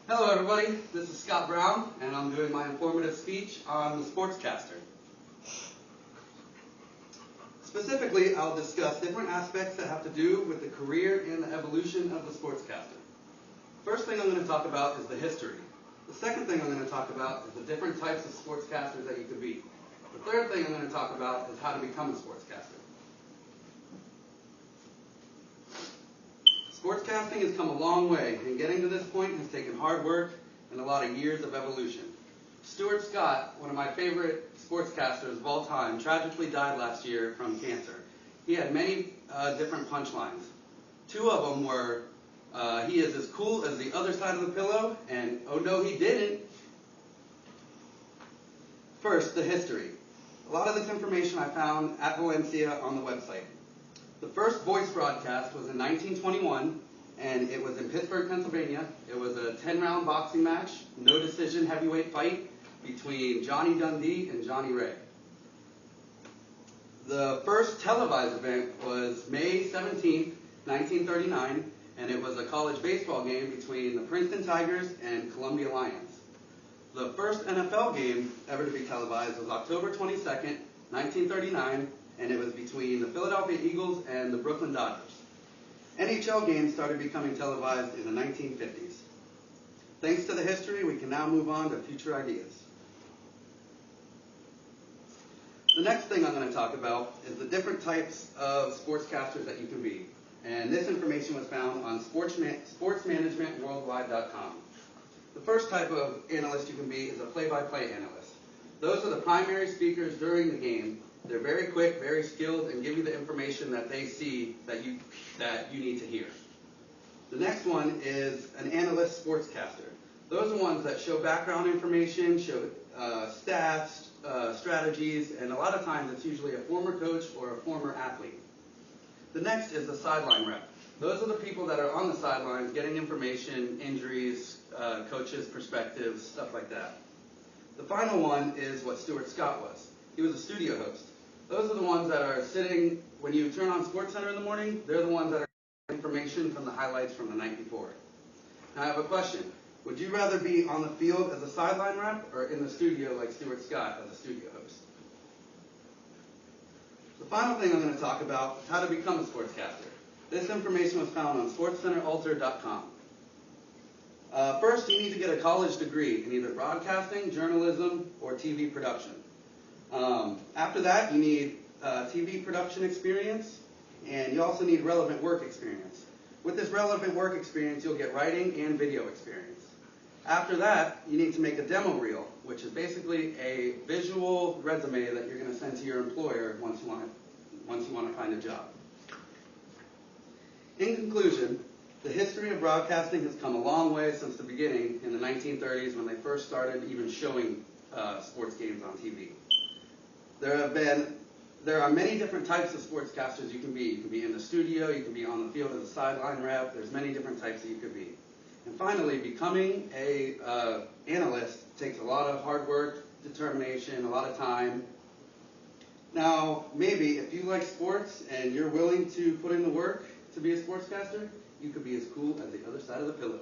Hello everybody, this is Scott Brown, and I'm doing my informative speech on the Sportscaster. Specifically, I'll discuss different aspects that have to do with the career and the evolution of the Sportscaster. First thing I'm going to talk about is the history. The second thing I'm going to talk about is the different types of sportscasters that you could be. The third thing I'm going to talk about is how to become a sportscaster. Sportscasting has come a long way, and getting to this point has taken hard work and a lot of years of evolution. Stuart Scott, one of my favorite sportscasters of all time, tragically died last year from cancer. He had many different punchlines. Two of them were, he is as cool as the other side of the pillow, and oh no he didn't. First, the history. A lot of this information I found at Valencia on the website. The first voice broadcast was in 1921, and it was in Pittsburgh, Pennsylvania. It was a 10-round boxing match, no decision heavyweight fight between Johnny Dundee and Johnny Ray. The first televised event was May 17th, 1939, and it was a college baseball game between the Princeton Tigers and Columbia Lions. The first NFL game ever to be televised was October 22nd, 1939, and it was between the Philadelphia Eagles and the Brooklyn Dodgers. NHL games started becoming televised in the 1950s. Thanks to the history, we can now move on to future ideas. The next thing I'm going to talk about is the different types of sportscasters that you can be. And this information was found on sportsmanagementworldwide.com. The first type of analyst you can be is a play-by-play analyst. Those are the primary speakers during the game. They're very quick, very skilled, and give you the information that they see that you need to hear. The next one is an analyst sportscaster. Those are ones that show background information, show stats, strategies, and a lot of times it's usually a former coach or a former athlete. The next is the sideline rep. Those are the people that are on the sidelines getting information, injuries, coaches' perspectives, stuff like that. The final one is what Stuart Scott was. He was a studio host. Those are the ones that are sitting, when you turn on SportsCenter in the morning, they're the ones that are getting information from the highlights from the night before. Now I have a question. Would you rather be on the field as a sideline rep or in the studio like Stuart Scott as a studio host? The final thing I'm going to talk about is how to become a sportscaster. This information was found on sportscenteralter.com. First, you need to get a college degree in either broadcasting, journalism, or TV production. After that, you need TV production experience, and you also need relevant work experience. With this relevant work experience, you'll get writing and video experience. After that, you need to make a demo reel, which is basically a visual resume that you're going to send to your employer once you want to find a job. In conclusion, the history of broadcasting has come a long way since the beginning in the 1930s when they first started even showing sports games on TV. There are many different types of sportscasters you can be. You can be in the studio, you can be on the field as a sideline rep. There's many different types that you could be. And finally, becoming a analyst takes a lot of hard work, determination, a lot of time. Now, maybe if you like sports and you're willing to put in the work to be a sportscaster, you could be as cool as the other side of the pillow.